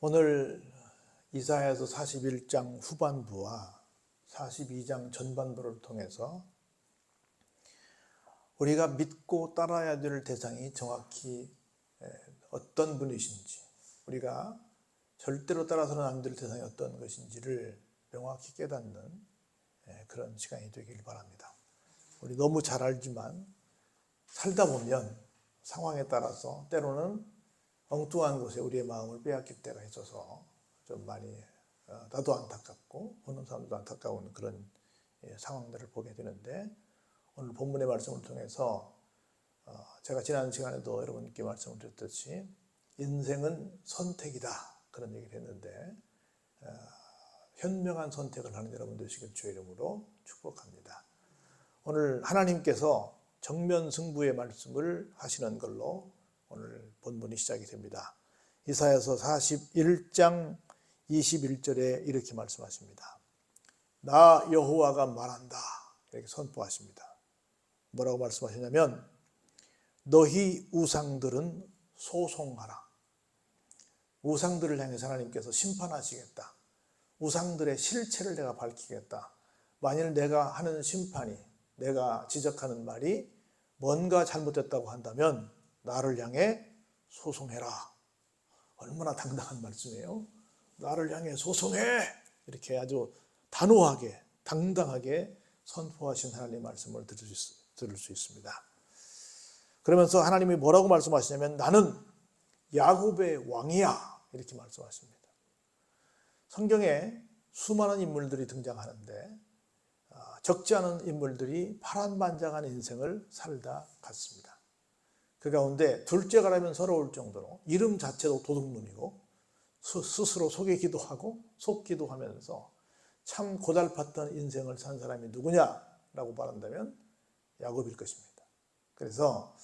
오늘 이사야서 41장 후반부와 42장 전반부를 통해서 우리가 믿고 따라야 될 대상이 정확히 어떤 분이신지, 우리가 절대로 따라서는 안 될 대상이 어떤 것인지를 명확히 깨닫는 그런 시간이 되길 바랍니다. 우리 너무 잘 알지만 살다 보면 상황에 따라서 때로는 엉뚱한 곳에 우리의 마음을 빼앗길 때가 있어서 좀 많이 나도 안타깝고 보는 사람도 안타까운 그런 상황들을 보게 되는데, 오늘 본문의 말씀을 통해서 제가 지난 시간에도 여러분께 말씀을 드렸듯이 인생은 선택이다, 그런 얘기를 했는데 현명한 선택을 하는 여러분 되시길 주의 이름으로 축복합니다. 오늘 하나님께서 정면 승부의 말씀을 하시는 걸로 오늘 본문이 시작이 됩니다. 이사야서 41장 21절에 이렇게 말씀하십니다. 나 여호와가 말한다, 이렇게 선포하십니다. 뭐라고 말씀하시냐면 너희 우상들은 소송하라. 우상들을 향해서 하나님께서 심판하시겠다. 우상들의 실체를 내가 밝히겠다. 만일 내가 하는 심판이, 내가 지적하는 말이 뭔가 잘못됐다고 한다면 나를 향해 소송해라. 얼마나 당당한 말씀이에요. 나를 향해 소송해, 이렇게 아주 단호하게 당당하게 선포하신 하나님의 말씀을 들을 수 있습니다. 그러면서 하나님이 뭐라고 말씀하시냐면 나는 야곱의 왕이야, 이렇게 말씀하십니다. 성경에 수많은 인물들이 등장하는데 적지 않은 인물들이 파란만장한 인생을 살다 갔습니다. 그 가운데 둘째가라면 서러울 정도로 이름 자체도 도둑놈이고 스스로 속이기도 하고 속기도 하면서 참 고달팠던 인생을 산 사람이 누구냐라고 말한다면 야곱일 것입니다. 그래서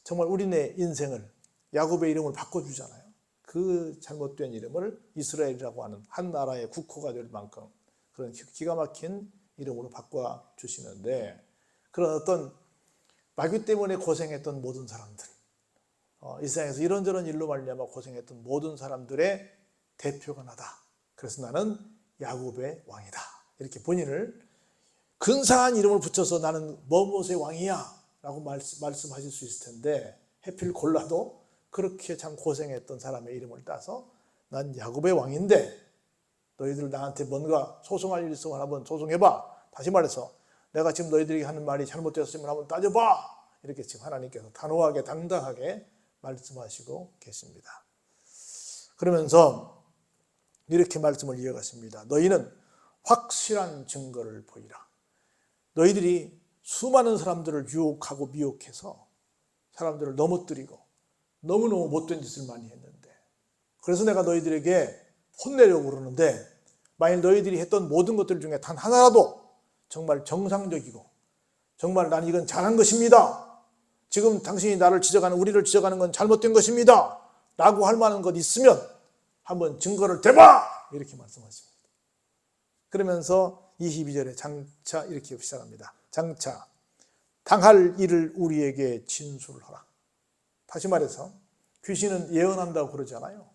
정말 우리네 인생을 야곱의 이름을 바꿔주잖아요. 그 잘못된 이름을 이스라엘이라고 하는 한 나라의 국호가 될 만큼 그런 기가 막힌 이름으로 바꿔주시는데, 그런 어떤 마귀 때문에 고생했던 모든 사람들, 이 세상에서 이런저런 일로 말미암아 고생했던 모든 사람들의 대표가 나다. 그래서 나는 야곱의 왕이다, 이렇게 본인을 근사한 이름을 붙여서 나는 뭐뭐의 왕이야 라고 말씀하실 수 있을 텐데, 해필 골라도 그렇게 참 고생했던 사람의 이름을 따서 난 야곱의 왕인데 너희들 나한테 뭔가 소송할 일 있으면 한번 소송해봐. 다시 말해서 내가 지금 너희들이 하는 말이 잘못되었으면 한번 따져봐. 이렇게 지금 하나님께서 단호하게 당당하게 말씀하시고 계십니다. 그러면서 이렇게 말씀을 이어가십니다. 너희는 확실한 증거를 보이라. 너희들이 수많은 사람들을 유혹하고 미혹해서 사람들을 넘어뜨리고 너무너무 못된 짓을 많이 했는데, 그래서 내가 너희들에게 혼내려고 그러는데 만일 너희들이 했던 모든 것들 중에 단 하나라도 정말 정상적이고 정말 난 이건 잘한 것입니다, 지금 당신이 나를 지적하는, 우리를 지적하는 건 잘못된 것입니다 라고 할 만한 것 있으면 한번 증거를 대봐, 이렇게 말씀하십니다. 그러면서 22절에 장차 이렇게 시작합니다. 장차 당할 일을 우리에게 진술을 하라. 다시 말해서 귀신은 예언한다고 그러잖아요.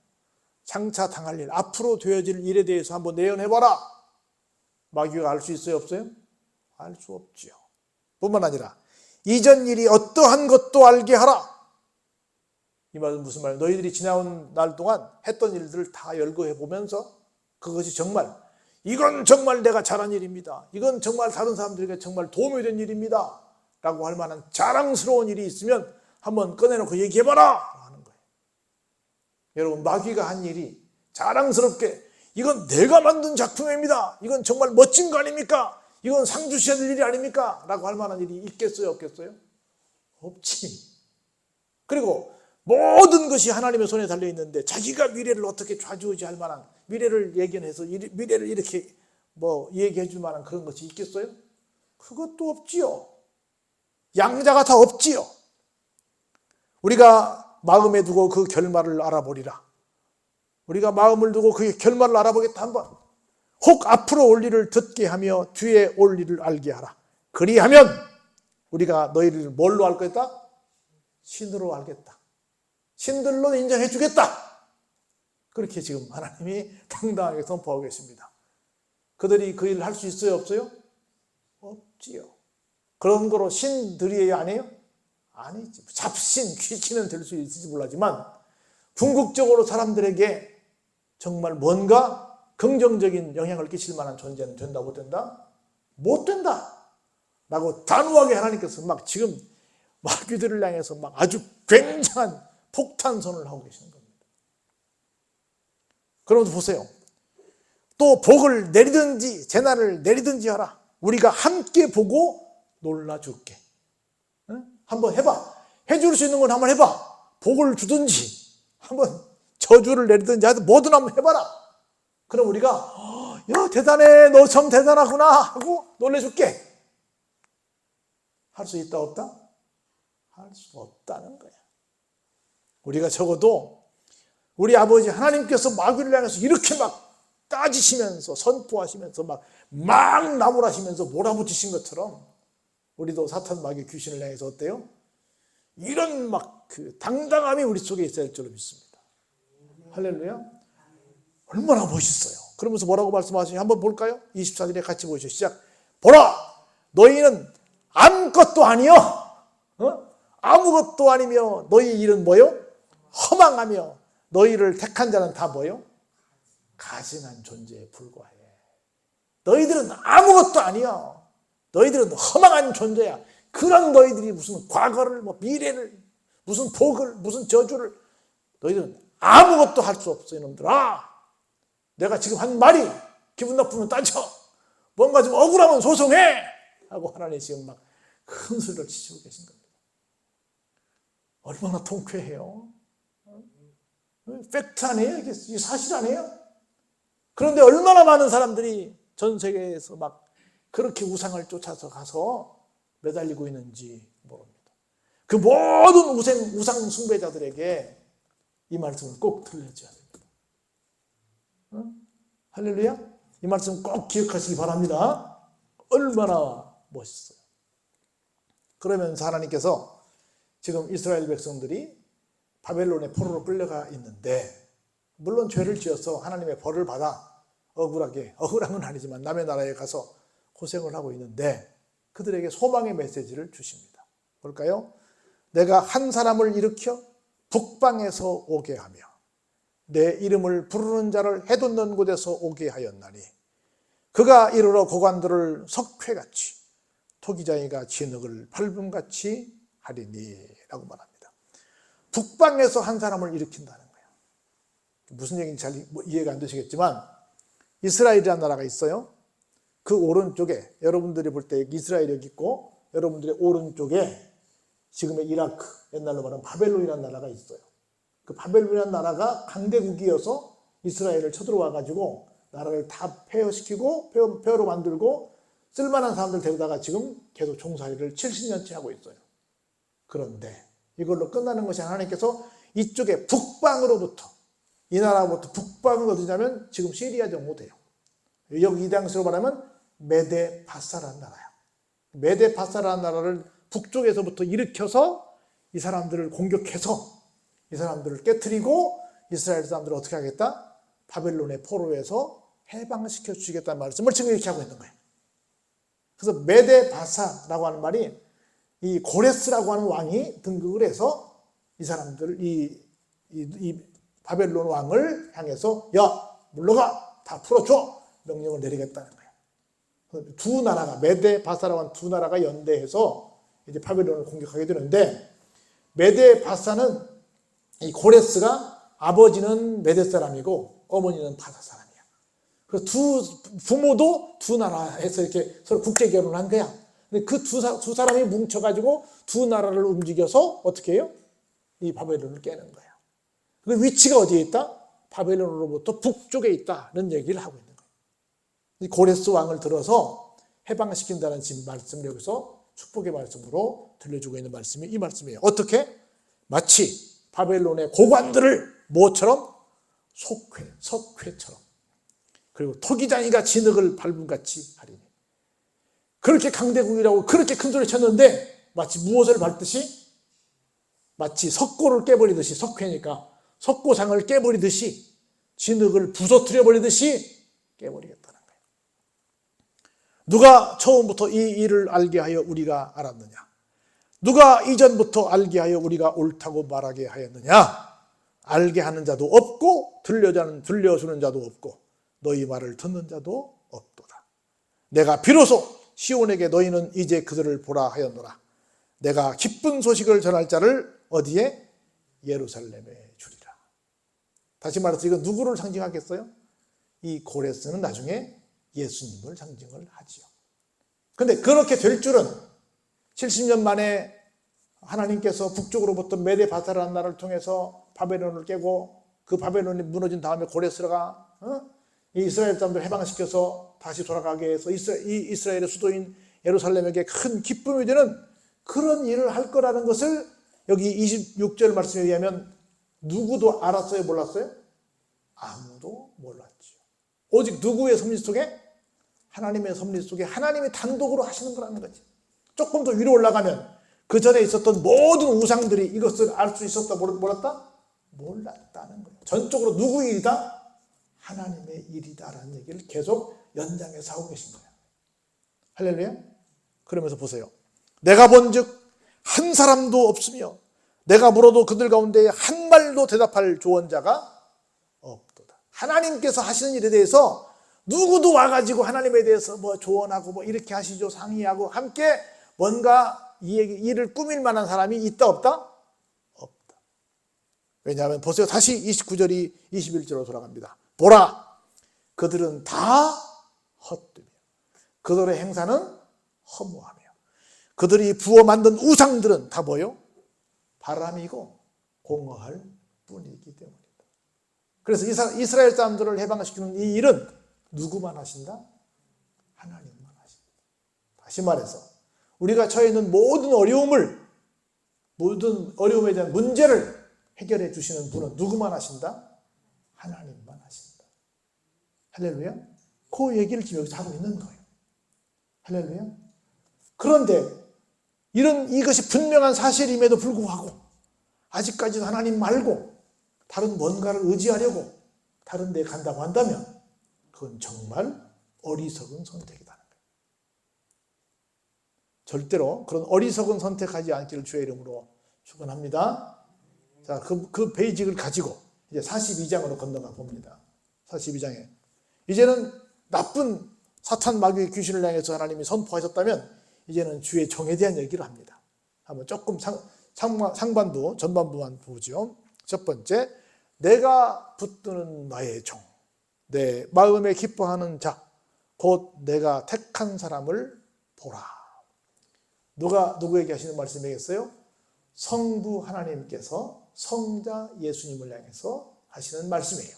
장차 당할 일, 앞으로 되어질 일에 대해서 한번 예언해봐라. 마귀가 알 수 있어요, 없어요? 알 수 없지요. 뿐만 아니라 이전 일이 어떠한 것도 알게 하라. 이 말은 무슨 말이에요? 너희들이 지나온 날 동안 했던 일들을 다 열거해보면서 그것이 정말 이건 정말 내가 잘한 일입니다, 이건 정말 다른 사람들에게 정말 도움이 된 일입니다 라고 할 만한 자랑스러운 일이 있으면 한번 꺼내놓고 얘기해봐라 하는 거예요. 여러분, 마귀가 한 일이 자랑스럽게 이건 내가 만든 작품입니다, 이건 정말 멋진 거 아닙니까, 이건 상 주셔야 될 일이 아닙니까 라고 할 만한 일이 있겠어요, 없겠어요? 없지. 그리고 모든 것이 하나님의 손에 달려있는데 자기가 미래를 어떻게 좌지우지할 만한, 미래를 예견해서 미래를 이렇게 얘기해 줄 만한 그런 것이 있겠어요? 그것도 없지요. 양자가 다 없지요. 우리가 마음에 두고 그 결말을 알아보리라. 우리가 마음을 두고 그 결말을 알아보겠다 한번. 혹 앞으로 올 일을 듣게 하며 뒤에 올 일을 알게 하라. 그리하면 우리가 너희를 뭘로 알 거다? 신으로 알겠다. 신들로 인정해 주겠다. 그렇게 지금 하나님이 당당하게 선포하고 계십니다. 그들이 그 일을 할 수 있어요, 없어요? 없지요. 그런 거로 신들이에요, 아니에요? 아니지. 잡신, 귀신은 될 수 있을지 몰라지만 궁극적으로 사람들에게 정말 뭔가 긍정적인 영향을 끼칠 만한 존재는 된다, 못 된다? 못 된다! 라고 단호하게 하나님께서 막 지금 마귀들을 향해서 막 아주 굉장한 폭탄선을 하고 계시는 겁니다. 그러면서 보세요. 또 복을 내리든지 재난을 내리든지 하라. 우리가 함께 보고 놀라줄게. 한번 해봐. 해줄 수 있는 건 한번 해봐. 복을 주든지 한번 저주를 내리든지 하여튼 뭐든 한번 해봐라. 그럼 우리가 야 대단해, 너 참 대단하구나 하고 놀래줄게. 할 수 있다 없다? 할 수 없다는 거야. 우리가 적어도 우리 아버지 하나님께서 마귀를 향해서 이렇게 막 따지시면서 선포하시면서 막 나무라시면서 몰아붙이신 것처럼 우리도 사탄 마귀 귀신을 향해서 어때요? 이런 막 그 당당함이 우리 속에 있어야 할 줄로 믿습니다. 할렐루야. 얼마나 멋있어요. 그러면서 뭐라고 말씀하시죠? 한번 볼까요? 24절에 같이 보시죠. 시작. 보라, 너희는 아무것도 아니요, 아무것도 아니며 너희 일은 뭐요? 허망하며 너희를 택한 자는 다 뭐요? 가증한 존재에 불과해. 너희들은 아무것도 아니야. 너희들은 허망한 존재야. 그런 너희들이 무슨 과거를, 미래를, 무슨 복을, 무슨 저주를, 너희들은 아무것도 할 수 없어, 이놈들아. 내가 지금 한 말이 기분 나쁘면 따져. 뭔가 좀 억울하면 소송해. 하고 하나님 지금 막 큰 소리를 치시고 계신 겁니다. 얼마나 통쾌해요. 팩트 아니에요? 이게 사실 아니에요? 그런데 얼마나 많은 사람들이 전 세계에서 막 그렇게 우상을 쫓아서 가서 매달리고 있는지 모릅니다. 그 모든 우상 숭배자들에게 이 말씀을 꼭 들려줘야 됩니다. 할렐루야? 이 말씀 꼭 기억하시기 바랍니다. 얼마나 멋있어요. 그러면서 하나님께서 지금 이스라엘 백성들이 바벨론의 포로로 끌려가 있는데, 물론 죄를 지어서 하나님의 벌을 받아 억울한 건 아니지만 남의 나라에 가서 고생을 하고 있는데 그들에게 소망의 메시지를 주십니다. 볼까요? 내가 한 사람을 일으켜 북방에서 오게 하며 내 이름을 부르는 자를 해돋는 곳에서 오게 하였나니 그가 이르러 고관들을 석회같이 토기장이가 진흙을 밟음같이 하리니 라고 말합니다. 북방에서 한 사람을 일으킨다는 거예요. 무슨 얘기인지 잘 이해가 안 되시겠지만 이스라엘이라는 나라가 있어요. 그 오른쪽에 여러분들이 볼 때 이스라엘이 여기 있고 여러분들의 오른쪽에 지금의 이라크, 옛날로 말하면 바벨론이라는 나라가 있어요. 그 바벨론이라는 나라가 강대국이어서 이스라엘을 쳐들어와 가지고 나라를 다 폐허시키고 폐허로 만들고 쓸만한 사람들 데려다가 지금 계속 종살이를 70년째 하고 있어요. 그런데 이걸로 끝나는 것이 하나님께서 이쪽에 북방으로부터, 이 나라부터 북방은 어디냐면 지금 시리아 정도 돼요. 여기 이 당시로 말하면 메데바사라는 나라야. 메데바사라는 나라를 북쪽에서부터 일으켜서 이 사람들을 공격해서 이 사람들을 깨트리고 이스라엘 사람들을 어떻게 하겠다? 바벨론의 포로에서 해방시켜 주시겠다는 말씀을 지금 이렇게 하고 있는 거예요. 그래서 메데바사라고 하는 말이 이 고레스라고 하는 왕이 등극을 해서 이 사람들, 이 바벨론 왕을 향해서 야, 물러가! 다 풀어줘! 명령을 내리겠다는 거예요. 두 나라가, 메데바사라고 하는 두 나라가 연대해서 이제 바벨론을 공격하게 되는데, 메데바사는 이 고레스가 아버지는 메데 사람이고 어머니는 바사 사람이야. 그래서 부모도 두 나라에서 이렇게 서로 국제 결혼을 한 거야. 근데 그 두 사람이 뭉쳐가지고 두 나라를 움직여서 어떻게 해요? 이 바벨론을 깨는 거야. 그 위치가 어디에 있다? 바벨론으로부터 북쪽에 있다는 얘기를 하고 있는 거예요. 이 고레스 왕을 들어서 해방시킨다는 말씀을 여기서 축복의 말씀으로 들려주고 있는 말씀이 이 말씀이에요. 어떻게? 마치 바벨론의 고관들을 뭐처럼? 석회처럼. 그리고 토기장이가 진흙을 밟음같이 하리니. 그렇게 강대국이라고 그렇게 큰 소리 쳤는데 마치 무엇을 밟듯이? 마치 석고를 깨버리듯이, 석회니까 석고상을 깨버리듯이 진흙을 부서뜨려 버리듯이 깨버리겠다는 거예요. 누가 처음부터 이 일을 알게 하여 우리가 알았느냐? 누가 이전부터 알게 하여 우리가 옳다고 말하게 하였느냐? 알게 하는 자도 없고 들려주는 자도 없고 너희 말을 듣는 자도 없도다. 내가 비로소 시온에게 너희는 이제 그들을 보라 하였노라. 내가 기쁜 소식을 전할 자를 어디에? 예루살렘에 주리라. 다시 말해서 이건 누구를 상징하겠어요? 이 고레스는 나중에 예수님을 상징을 하지요. 그런데 그렇게 될 줄은 70년 만에 하나님께서 북쪽으로부터 메데바사라는 나라를 통해서 바벨론을 깨고 그 바벨론이 무너진 다음에 고레스가 이 이스라엘 사람들을 해방시켜서 다시 돌아가게 해서 이스라엘의 수도인 예루살렘에게 큰 기쁨이 되는 그런 일을 할 거라는 것을 여기 26절 말씀에 의하면 누구도 알았어요? 몰랐어요? 아무도 몰랐죠. 오직 누구의 섭리 속에? 하나님의 섭리 속에 하나님이 단독으로 하시는 거라는 거지. 조금 더 위로 올라가면 그 전에 있었던 모든 우상들이 이것을 알 수 있었다 몰랐다? 몰랐다는 거예요. 전적으로 누구 일이다? 하나님의 일이다라는 얘기를 계속 연장해서 하고 계신 거예요. 할렐루야. 그러면서 보세요. 내가 본즉 한 사람도 없으며 내가 물어도 그들 가운데 한 말도 대답할 조언자가 없도다. 하나님께서 하시는 일에 대해서 누구도 와가지고 하나님에 대해서 뭐 조언하고 뭐 이렇게 하시죠 상의하고 함께 뭔가 이 일을 꾸밀 만한 사람이 있다 없다? 없다. 왜냐하면 보세요. 다시 29절이 21절로 돌아갑니다. 보라, 그들은 다 헛되며 그들의 행사는 허무하며 그들이 부어 만든 우상들은 다 뭐요? 바람이고 공허할 뿐이기 때문이다. 그래서 이스라엘 사람들을 해방시키는 이 일은 누구만 하신다? 하나님만 하신다. 다시 말해서 우리가 처해 있는 모든 어려움에 대한 문제를 해결해 주시는 분은 누구만 하신다? 하나님만 하신다. 할렐루야. 그 얘기를 지금 여기서 하고 있는 거예요. 할렐루야. 그런데 이것이 분명한 사실임에도 불구하고 아직까지도 하나님 말고 다른 뭔가를 의지하려고 다른 데 간다고 한다면 그건 정말 어리석은 선택이라는 거예요. 절대로 그런 어리석은 선택하지 않기를 주의 이름으로 축원합니다. 자, 그 베이직을 가지고 이제 42장으로 건너가 봅니다. 42장에 이제는 나쁜 사탄 마귀의 귀신을 향해서 하나님이 선포하셨다면 이제는 주의 종에 대한 얘기를 합니다. 한번 조금 상반부, 전반부만 보죠. 첫 번째, 내가 붙드는 나의 종, 내 마음에 기뻐하는 자, 곧 내가 택한 사람을 보라. 누구에게 하시는 말씀이겠어요? 성부 하나님께서 성자 예수님을 향해서 하시는 말씀이에요.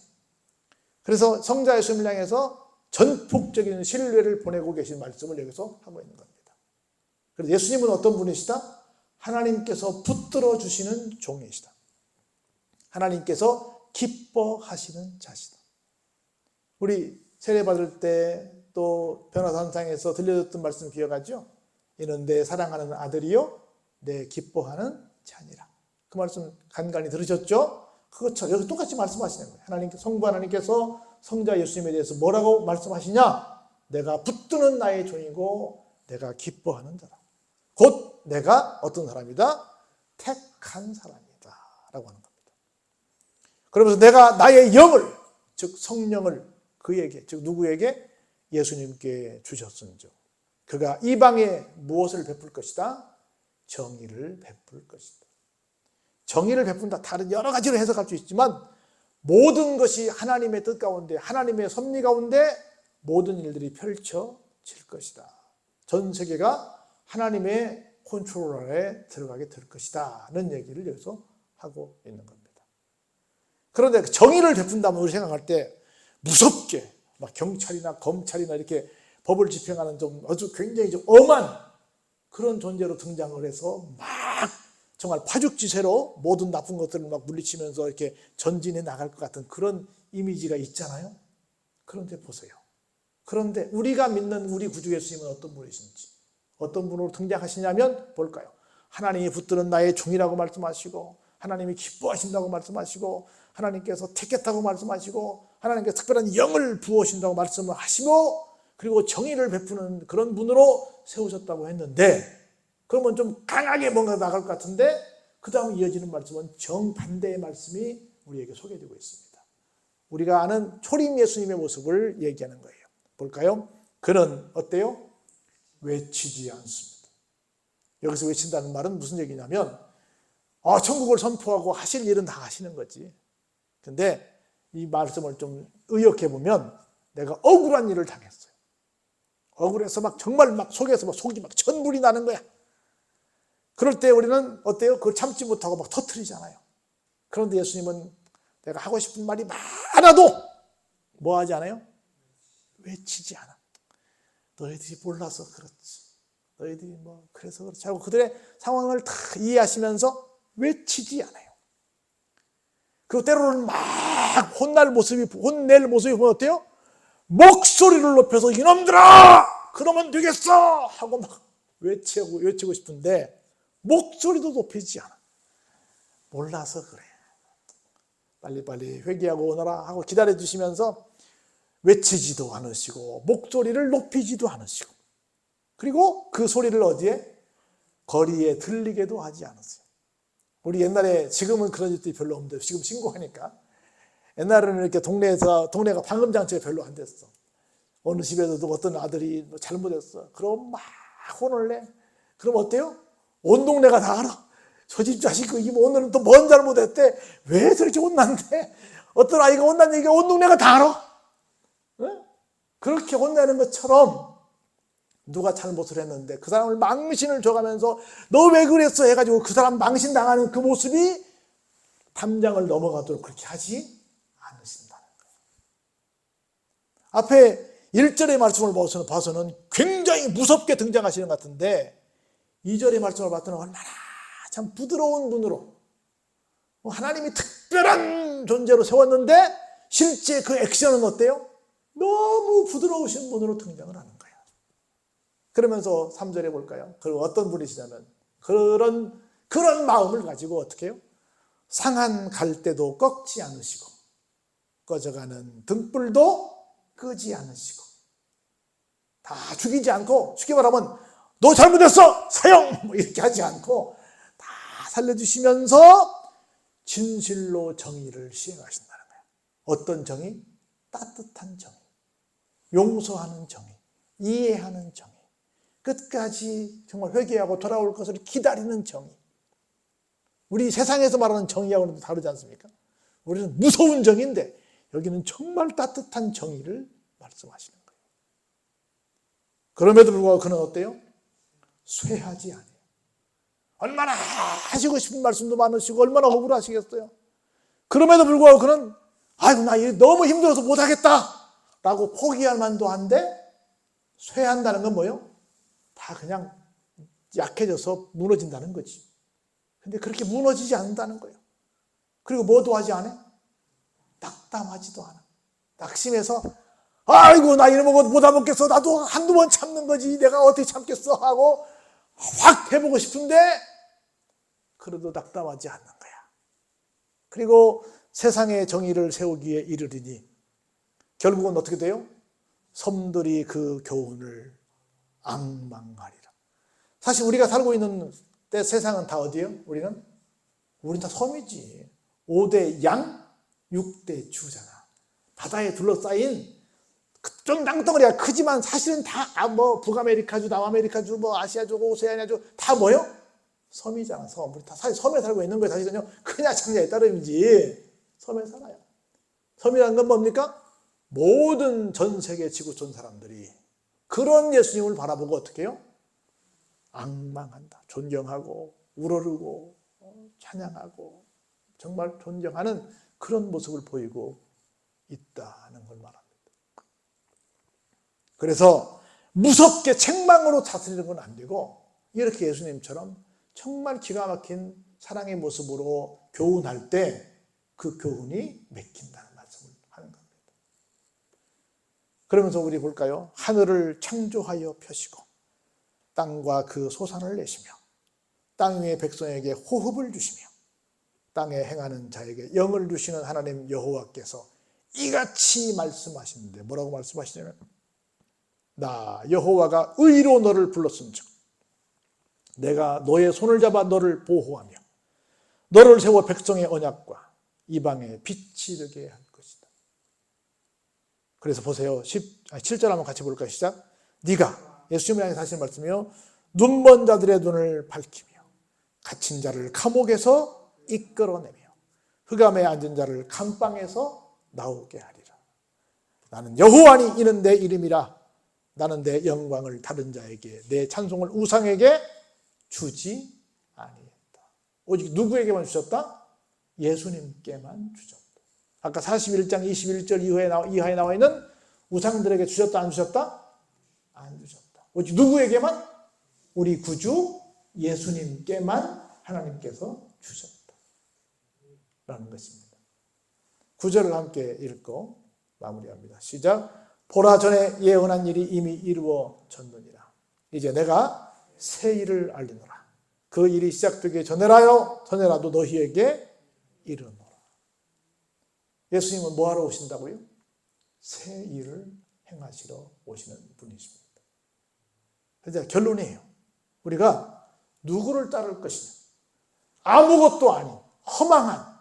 그래서 성자 예수님을 향해서 전폭적인 신뢰를 보내고 계신 말씀을 여기서 하고 있는 겁니다. 그래서 예수님은 어떤 분이시다? 하나님께서 붙들어 주시는 종이시다. 하나님께서 기뻐하시는 자시다. 우리 세례받을 때 또 변화산상에서 들려줬던 말씀 기억하죠? 이는 내 사랑하는 아들이요 내 기뻐하는 자니라. 그 말씀 간간히 들으셨죠? 그것처럼 여기 똑같이 말씀하시는 거예요. 성부 하나님께서 성자 예수님에 대해서 뭐라고 말씀하시냐? 내가 붙드는 나의 종이고 내가 기뻐하는 자다. 곧 내가 어떤 사람이다? 택한 사람이다 라고 하는 겁니다. 그러면서 내가 나의 영을, 즉 성령을 그에게, 즉 누구에게? 예수님께 주셨은즉 그가 이방에 무엇을 베풀 것이다? 정의를 베풀 것이다. 정의를 베푼다. 다른 여러 가지로 해석할 수 있지만 모든 것이 하나님의 뜻 가운데, 하나님의 섭리 가운데 모든 일들이 펼쳐질 것이다. 전 세계가 하나님의 컨트롤 아래 들어가게 될 것이다 는 얘기를 여기서 하고 있는 겁니다. 그런데 정의를 베푼다면 우리 생각할 때 무섭게 막 경찰이나 검찰이나 이렇게 법을 집행하는 좀 아주 굉장히 좀 엄한 그런 존재로 등장을 해서 막 정말 파죽지세로 모든 나쁜 것들을 막 물리치면서 이렇게 전진해 나갈 것 같은 그런 이미지가 있잖아요. 그런데 보세요. 그런데 우리가 믿는 우리 구주 예수님은 어떤 분이신지, 어떤 분으로 등장하시냐면 볼까요? 하나님이 붙드는 나의 종이라고 말씀하시고, 하나님이 기뻐하신다고 말씀하시고, 하나님께서 택했다고 말씀하시고 하나님께서 특별한 영을 부으신다고 말씀을 하시고 그리고 정의를 베푸는 그런 분으로 세우셨다고 했는데 그러면 좀 강하게 뭔가 나갈 것 같은데 그 다음 이어지는 말씀은 정반대의 말씀이 우리에게 소개되고 있습니다. 우리가 아는 초림 예수님의 모습을 얘기하는 거예요. 볼까요? 그는 어때요? 외치지 않습니다. 여기서 외친다는 말은 무슨 얘기냐면 천국을 선포하고 하실 일은 다 하시는 거지. 근데 이 말씀을 좀 의역해 보면 내가 억울한 일을 당했어요. 억울해서 막 정말 막 속에서 막 속이 막 천불이 나는 거야. 그럴 때 우리는 어때요? 그걸 참지 못하고 막 터뜨리잖아요. 그런데 예수님은 내가 하고 싶은 말이 많아도 뭐 하지 않아요? 외치지 않아. 너희들이 몰라서 그렇지. 너희들이 뭐 그래서 그렇지 하고 그들의 상황을 다 이해하시면서 외치지 않아요. 그리고 때로는 막 혼낼 모습이 보면 어때요? 목소리를 높여서 이놈들아! 그러면 되겠어! 하고 막 외치고 싶은데 목소리도 높이지 않아. 몰라서 그래. 빨리빨리 회개하고 오너라 하고 기다려주시면서 외치지도 않으시고 목소리를 높이지도 않으시고 그리고 그 소리를 어디에? 거리에 들리게도 하지 않았어요. 우리 옛날에 지금은 그런 일들이 별로 없는데 지금 신고하니까 옛날에는 이렇게 동네가 방음장치가 별로 안 됐어. 어느 집에서도 어떤 아들이 잘못했어. 그럼 막 혼을 내. 그럼 어때요? 온 동네가 다 알아. 저 집 자식 오늘은 또 뭔 잘못했대. 왜 저렇게 혼난대? 어떤 아이가 혼난 얘기가 온 동네가 다 알아. 네? 그렇게 혼내는 것처럼 누가 잘못을 했는데 그 사람을 망신을 줘가면서 너 왜 그랬어 해가지고 그 사람 망신당하는 그 모습이 담장을 넘어가도록 그렇게 하지 않으신다는 거예요. 앞에 1절의 말씀을 봐서는 굉장히 무섭게 등장하시는 것 같은데 2절의 말씀을 봤더니 얼마나 참 부드러운 분으로 하나님이 특별한 존재로 세웠는데 실제 그 액션은 어때요? 너무 부드러우신 분으로 등장을 하는 거예요. 그러면서 3절에 볼까요? 그리고 어떤 분이시냐면 그런 마음을 가지고 어떻게 해요? 상한 갈대도 꺾지 않으시고 꺼져가는 등불도 끄지 않으시고 다 죽이지 않고 쉽게 말하면 너 잘못했어! 사형! 이렇게 하지 않고 다 살려주시면서 진실로 정의를 시행하신다는 거예요. 어떤 정의? 따뜻한 정의, 용서하는 정의, 이해하는 정의, 끝까지 정말 회개하고 돌아올 것을 기다리는 정의. 우리 세상에서 말하는 정의하고는 다르지 않습니까? 우리는 무서운 정의인데 여기는 정말 따뜻한 정의를 말씀하시는 거예요. 그럼에도 불구하고 그는 어때요? 쇠하지 않아요. 얼마나 하시고 싶은 말씀도 많으시고 얼마나 억울하시겠어요. 그럼에도 불구하고 그는 아이고 나 너무 힘들어서 못하겠다 라고 포기할 만도 한데 쇠한다는 건 뭐예요? 다 그냥 약해져서 무너진다는 거지. 근데 그렇게 무너지지 않는다는 거예요. 그리고 뭐도 하지 않아? 낙담하지도 않아. 낙심해서 아이고 나 이런 거 못 해먹겠어. 나도 한두 번 참는 거지. 내가 어떻게 참겠어 하고 확 해보고 싶은데 그래도 낙담하지 않는 거야. 그리고 세상의 정의를 세우기에 이르리니 결국은 어떻게 돼요? 섬들이 그 교훈을 앙망하리라. 사실 우리가 살고 있는 때 세상은 다 어디예요? 우리는 다 섬이지. 5대 양, 6대 주잖아. 바다에 둘러싸인 좀 땅덩어리가 크지만 사실은 다 뭐 북아메리카주, 남아메리카주, 뭐 아시아주, 오세아니아주 다 뭐요? 섬이잖아. 섬. 우리 다 사실 섬에 살고 있는 거예요. 사실은요. 크냐 작냐에 따름이지. 섬에 살아요. 섬이라는 건 뭡니까? 모든 전 세계 지구촌 사람들이 그런 예수님을 바라보고 어떻게 해요? 앙망한다. 존경하고 우러르고 찬양하고 정말 존경하는 그런 모습을 보이고 있다는 걸 말합니다. 그래서 무섭게 책망으로 다스리는 건 안 되고 이렇게 예수님처럼 정말 기가 막힌 사랑의 모습으로 교훈할 때 그 교훈이 맥힌다는 말씀을 하는 겁니다. 그러면서 우리 볼까요? 하늘을 창조하여 펴시고 땅과 그 소산을 내시며 땅 위의 백성에게 호흡을 주시며 땅에 행하는 자에게 영을 주시는 하나님 여호와께서 이같이 말씀하시는데, 뭐라고 말씀하시냐면, 나 여호와가 의로 너를 불렀은즉 내가 너의 손을 잡아 너를 보호하며 너를 세워 백성의 언약과 이방의 빛이 되게 할 것이다. 그래서 보세요. 7절 한번 같이 볼까요? 시작. 네가, 예수님을 향해 하시는 말씀이요, 눈먼 자들의 눈을 밝히며 갇힌 자를 감옥에서 이끌어내며 흑암에 앉은 자를 감방에서 나오게 하리라. 나는 여호와니 이는 내 이름이라. 나는 내 영광을 다른 자에게, 내 찬송을 우상에게 주지 아니했다. 오직 누구에게만 주셨다? 예수님께만 주셨다. 아까 41장 21절 이하에 나와 있는 우상들에게 주셨다 안 주셨다? 안 주셨다. 오직 누구에게만? 우리 구주 예수님께만 하나님께서 주셨다 라는 것입니다. 9절을 함께 읽고 마무리합니다. 시작. 보라, 전에 예언한 일이 이미 이루어졌느니라. 이제 내가 새 일을 알리노라. 그 일이 시작되기 전에라도 너희에게 이르노라. 예수님은 뭐하러 오신다고요? 새 일을 행하시러 오시는 분이십니다. 그래서 결론이에요. 우리가 누구를 따를 것이냐? 아무것도 아닌 허망한,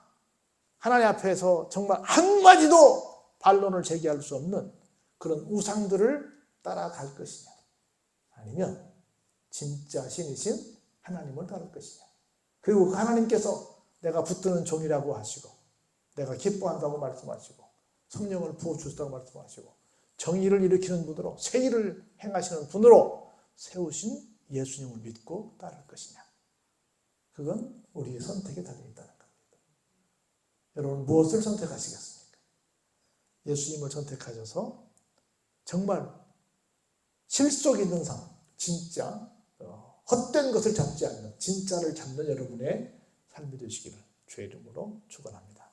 하나님 앞에서 정말 한마디도 반론을 제기할 수 없는 그런 우상들을 따라갈 것이냐, 아니면 진짜 신이신 하나님을 따를 것이냐. 그리고 그 하나님께서 내가 붙드는 종이라고 하시고, 내가 기뻐한다고 말씀하시고, 성령을 부어주셨다고 말씀하시고, 정의를 일으키는 분으로, 새 일을 행하시는 분으로 세우신 예수님을 믿고 따를 것이냐. 그건 우리의 선택에 달려있다는 겁니다. 여러분, 무엇을 선택하시겠습니까? 예수님을 선택하셔서 정말 실속 있는 삶, 진짜 헛된 것을 잡지 않는, 진짜를 잡는 여러분의 삶이 되시기를 주의 이름으로 축원합니다.